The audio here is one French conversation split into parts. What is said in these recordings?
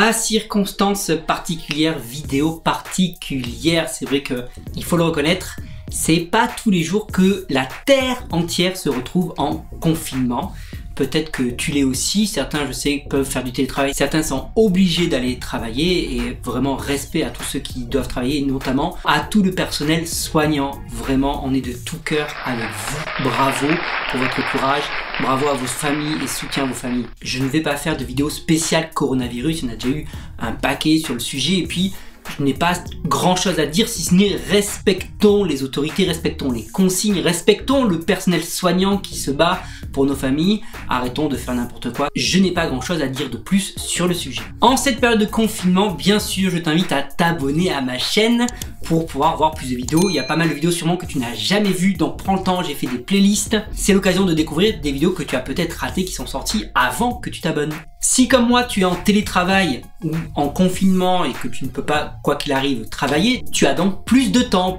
À circonstances particulières, vidéo particulière, c'est vrai que il faut le reconnaître, c'est pas tous les jours que la terre entière se retrouve en confinement. Peut-être que tu l'es aussi, certains je sais peuvent faire du télétravail, certains sont obligés d'aller travailler et vraiment respect à tous ceux qui doivent travailler, notamment à tout le personnel soignant. Vraiment, on est de tout cœur avec vous. Bravo pour votre courage, bravo à vos familles et soutien à vos familles. Je ne vais pas faire de vidéo spéciale coronavirus, il y en a déjà eu un paquet sur le sujet et puis je n'ai pas grand chose à dire si ce n'est respectons les autorités, respectons les consignes, respectons le personnel soignant qui se bat pour nos familles, arrêtons de faire n'importe quoi. Je n'ai pas grand chose à dire de plus sur le sujet. En cette période de confinement, bien sûr, je t'invite à t'abonner à ma chaîne pour pouvoir voir plus de vidéos. Il y a pas mal de vidéos sûrement que tu n'as jamais vues, donc prends le temps, j'ai fait des playlists. C'est l'occasion de découvrir des vidéos que tu as peut-être ratées qui sont sorties avant que tu t'abonnes. Si comme moi tu es en télétravail ou en confinement et que tu ne peux pas, quoi qu'il arrive, travailler, tu as donc plus de temps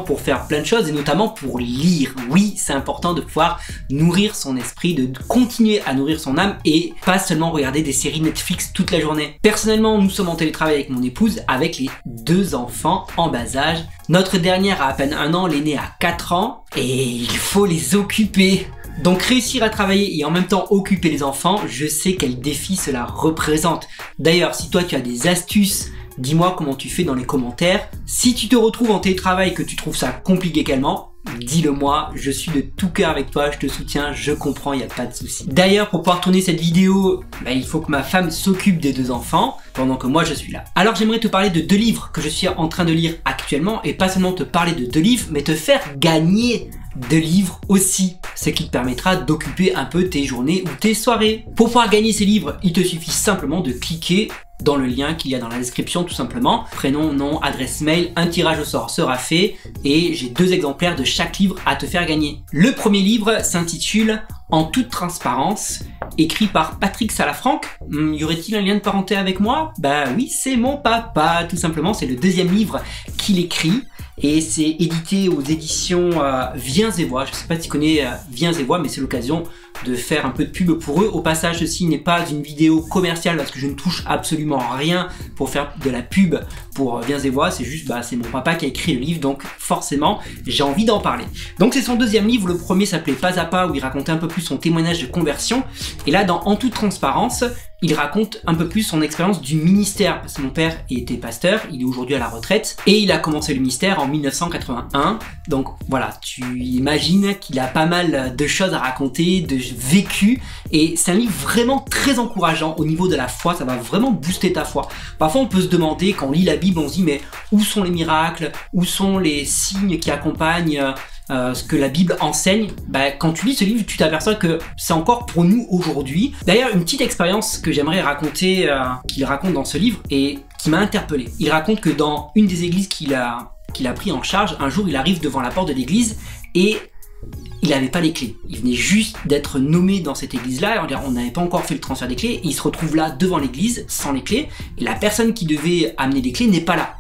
pour faire plein de choses et notamment pour lire. Oui, c'est important de pouvoir nourrir son esprit, de continuer à nourrir son âme et pas seulement regarder des séries Netflix toute la journée. Personnellement, nous sommes en télétravail avec mon épouse, avec les 2 enfants en bas âge. Notre dernière a à peine 1 an, l'aîné a 4 ans et il faut les occuper. Donc réussir à travailler et en même temps occuper les enfants, je sais quel défi cela représente. D'ailleurs, si toi tu as des astuces, dis-moi comment tu fais dans les commentaires. Si tu te retrouves en télétravail et que tu trouves ça compliqué également, dis-le moi, je suis de tout cœur avec toi, je te soutiens, je comprends, il n'y a pas de souci. D'ailleurs, pour pouvoir tourner cette vidéo, il faut que ma femme s'occupe des 2 enfants, pendant que moi je suis là. Alors j'aimerais te parler de 2 livres que je suis en train de lire actuellement, et pas seulement te parler de 2 livres, mais te faire gagner 2 livres aussi, ce qui te permettra d'occuper un peu tes journées ou tes soirées. Pour pouvoir gagner ces livres, il te suffit simplement de cliquer dans le lien qu'il y a dans la description tout simplement. Prénom, nom, adresse mail, un tirage au sort sera fait et j'ai 2 exemplaires de chaque livre à te faire gagner. Le premier livre s'intitule En toute transparence, écrit par Patrick Salafranc. Y aurait-il un lien de parenté avec moi? Bah oui, c'est mon papa, tout simplement. C'est le 2e livre qu'il écrit et c'est édité aux éditions Viens et Voix. Je sais pas si tu connais Viens et Voix, mais c'est l'occasion de faire un peu de pub pour eux. Au passage, ceci n'est pas une vidéo commerciale parce que je ne touche absolument rien pour faire de la pub pour Viens et Voix. C'est juste, c'est mon papa qui a écrit le livre, donc forcément, j'ai envie d'en parler. Donc c'est son 2e livre. Le premier s'appelait Pas à pas, où il racontait un peu plus son témoignage de conversion. Et là, dans En toute transparence, il raconte un peu plus son expérience du ministère, parce que mon père était pasteur, il est aujourd'hui à la retraite, et il a commencé le ministère en 1981. Donc voilà, tu imagines qu'il a pas mal de choses à raconter, de vécu, et c'est un livre vraiment très encourageant au niveau de la foi, ça va vraiment booster ta foi. Parfois on peut se demander, quand on lit la Bible, on se dit mais où sont les miracles, où sont les signes qui accompagnent ce que la Bible enseigne? Quand tu lis ce livre, tu t'aperçois que c'est encore pour nous aujourd'hui. D'ailleurs, une petite expérience que j'aimerais raconter, qu'il raconte dans ce livre et qui m'a interpellé. Il raconte que dans une des églises qu'il a pris en charge, un jour il arrive devant la porte de l'église et il n'avait pas les clés. Il venait juste d'être nommé dans cette église-là, on n'avait pas encore fait le transfert des clés, et il se retrouve là devant l'église sans les clés, et la personne qui devait amener les clés n'est pas là.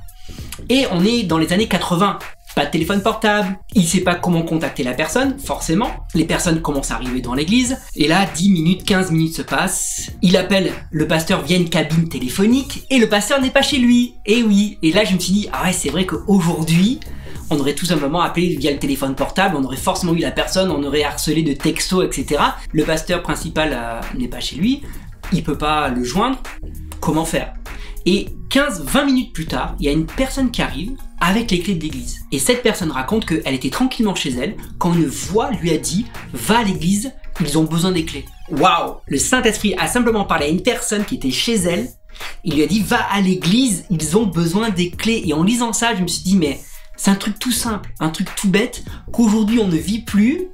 Et on est dans les années 80. Pas de téléphone portable, il sait pas comment contacter la personne, forcément. Les personnes commencent à arriver dans l'église, et là, 10 minutes, 15 minutes se passent. Il appelle le pasteur via une cabine téléphonique, et le pasteur n'est pas chez lui. Et oui, et là je me suis dit, ah ouais, c'est vrai qu'aujourd'hui, on aurait tout simplement appelé via le téléphone portable, on aurait forcément eu la personne, on aurait harcelé de textos, etc. Le pasteur principal n'est pas chez lui, il peut pas le joindre, comment faire? Et 15-20 minutes plus tard, il y a une personne qui arrive avec les clés de l'église. Et cette personne raconte qu'elle était tranquillement chez elle quand une voix lui a dit « Va à l'église, ils ont besoin des clés ». Waouh! Le Saint-Esprit a simplement parlé à une personne qui était chez elle. Il lui a dit « Va à l'église, ils ont besoin des clés ». Et en lisant ça, je me suis dit « Mais c'est un truc tout simple, un truc tout bête qu'aujourd'hui on ne vit plus,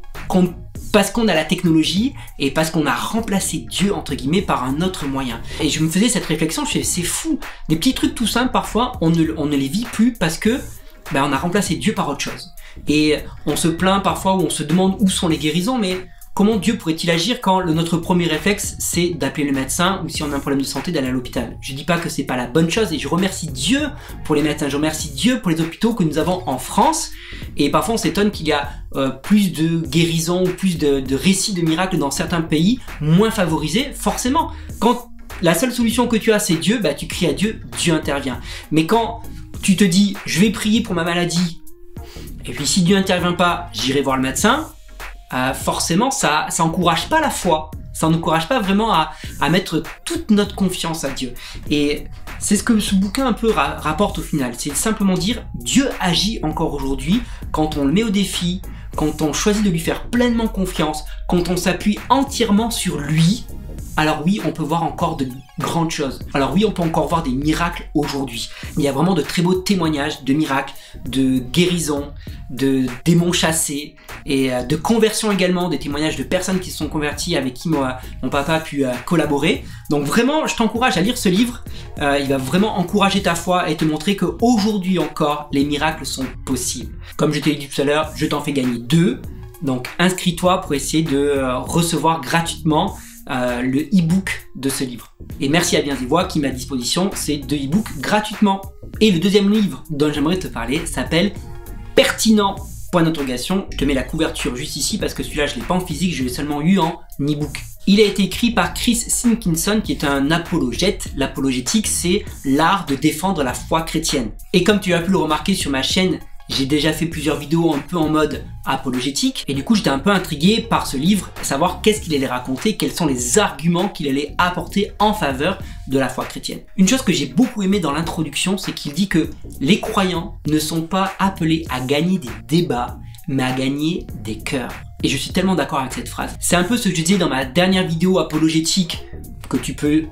parce qu'on a la technologie et parce qu'on a remplacé Dieu entre guillemets par un autre moyen. » Et je me faisais cette réflexion, je me disais c'est fou, des petits trucs tout simples parfois on ne les vit plus parce que on a remplacé Dieu par autre chose. Et on se plaint parfois ou on se demande où sont les guérisons, mais comment Dieu pourrait-il agir quand notre premier réflexe c'est d'appeler le médecin ou si on a un problème de santé d'aller à l'hôpital? Je dis pas que c'est pas la bonne chose et je remercie Dieu pour les médecins, je remercie Dieu pour les hôpitaux que nous avons en France, et parfois on s'étonne qu'il y a plus de guérisons ou plus de récits de miracles dans certains pays moins favorisés. Forcément, quand la seule solution que tu as c'est Dieu, bah tu cries à Dieu, Dieu intervient. Mais quand tu te dis je vais prier pour ma maladie, et puis si Dieu n'intervient pas, j'irai voir le médecin, forcément ça encourage pas la foi. Ça n'encourage pas vraiment à mettre toute notre confiance à Dieu. Et c'est ce que ce bouquin un peu rapporte au final. C'est simplement dire Dieu agit encore aujourd'hui quand on le met au défi, quand on choisit de lui faire pleinement confiance, quand on s'appuie entièrement sur lui. Alors oui, on peut voir encore de grandes choses. Alors oui, on peut encore voir des miracles aujourd'hui. Il y a vraiment de très beaux témoignages de miracles, de guérisons, de démons chassés et de conversions également, des témoignages de personnes qui se sont converties avec qui mon papa a pu collaborer. Donc vraiment, je t'encourage à lire ce livre. Il va vraiment encourager ta foi et te montrer qu'aujourd'hui encore, les miracles sont possibles. Comme je t'ai dit tout à l'heure, je t'en fais gagner 2. Donc inscris-toi pour essayer de recevoir gratuitement le e-book de ce livre. Et merci à Bien des Voix qui met à disposition ces 2 e-books gratuitement. Et le deuxième livre dont j'aimerais te parler s'appelle Pertinent, point d'interrogation. Je te mets la couverture juste ici parce que celui-là je l'ai pas en physique, je l'ai seulement eu en e-book. Il a été écrit par Chris Simpkinson qui est un apologète. L'apologétique c'est l'art de défendre la foi chrétienne. Et comme tu as pu le remarquer sur ma chaîne, j'ai déjà fait plusieurs vidéos un peu en mode apologétique et du coup j'étais un peu intrigué par ce livre, savoir qu'est-ce qu'il allait raconter, quels sont les arguments qu'il allait apporter en faveur de la foi chrétienne. Une chose que j'ai beaucoup aimé dans l'introduction, c'est qu'il dit que les croyants ne sont pas appelés à gagner des débats, mais à gagner des cœurs. Et je suis tellement d'accord avec cette phrase. C'est un peu ce que je disais dans ma dernière vidéo apologétique que tu peux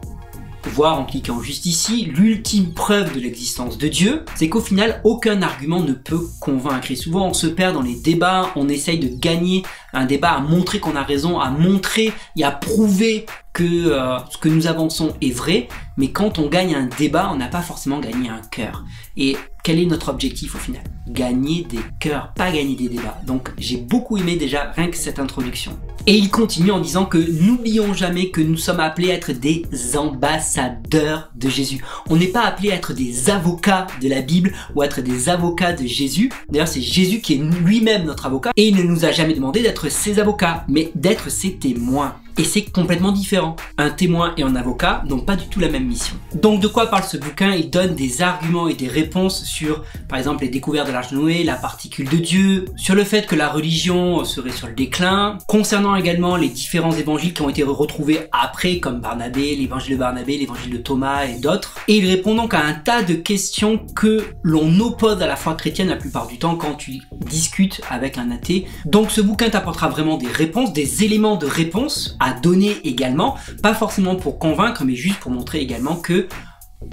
voir en cliquant juste ici. L'ultime preuve de l'existence de Dieu, c'est qu'au final aucun argument ne peut convaincre et souvent on se perd dans les débats, on essaye de gagner un débat, à montrer qu'on a raison, à montrer et à prouver que ce que nous avançons est vrai, mais quand on gagne un débat, on n'a pas forcément gagné un cœur. Et quel est notre objectif au final? Gagner des cœurs, pas gagner des débats. Donc j'ai beaucoup aimé déjà rien que cette introduction. Et il continue en disant que n'oublions jamais que nous sommes appelés à être des ambassadeurs de Jésus. On n'est pas appelé à être des avocats de la Bible ou à être des avocats de Jésus. D'ailleurs c'est Jésus qui est lui-même notre avocat et il ne nous a jamais demandé d'être ses avocats, mais d'être ses témoins. Et c'est complètement différent. Un témoin et un avocat n'ont pas du tout la même mission. Donc de quoi parle ce bouquin? Il donne des arguments et des réponses sur, par exemple, les découvertes de l'Arche de Noé, la particule de Dieu, sur le fait que la religion serait sur le déclin, concernant également les différents évangiles qui ont été retrouvés après, comme Barnabé, l'évangile de Barnabé, l'évangile de Thomas et d'autres. Et il répond donc à un tas de questions que l'on oppose à la foi chrétienne la plupart du temps quand tu discutes avec un athée. Donc ce bouquin t'apportera vraiment des réponses, des éléments de réponse à donner également, pas forcément pour convaincre, mais juste pour montrer également que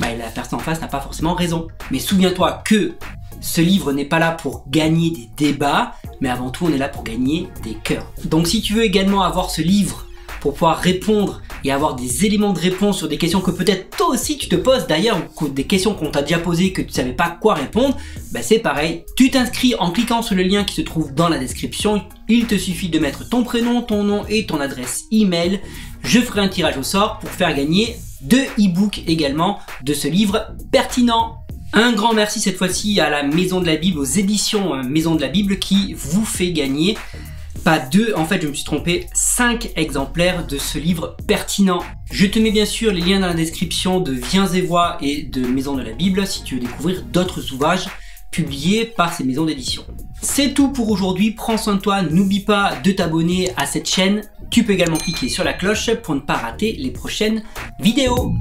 la personne en face n'a pas forcément raison. Mais souviens-toi que ce livre n'est pas là pour gagner des débats, mais avant tout on est là pour gagner des cœurs. Donc si tu veux également avoir ce livre pour pouvoir répondre et avoir des éléments de réponse sur des questions que peut-être toi aussi tu te poses d'ailleurs, ou des questions qu'on t'a déjà posées que tu savais pas quoi répondre, c'est pareil. Tu t'inscris en cliquant sur le lien qui se trouve dans la description. Il te suffit de mettre ton prénom, ton nom et ton adresse email. Je ferai un tirage au sort pour faire gagner 2 e-books également de ce livre pertinent. Un grand merci cette fois-ci à la Maison de la Bible, aux éditions Maison de la Bible qui vous fait gagner, pas 2, en fait je me suis trompé, 5 exemplaires de ce livre pertinent. Je te mets bien sûr les liens dans la description de Viens et Voix et de Maison de la Bible si tu veux découvrir d'autres ouvrages publiés par ces maisons d'édition. C'est tout pour aujourd'hui, prends soin de toi, n'oublie pas de t'abonner à cette chaîne. Tu peux également cliquer sur la cloche pour ne pas rater les prochaines vidéos.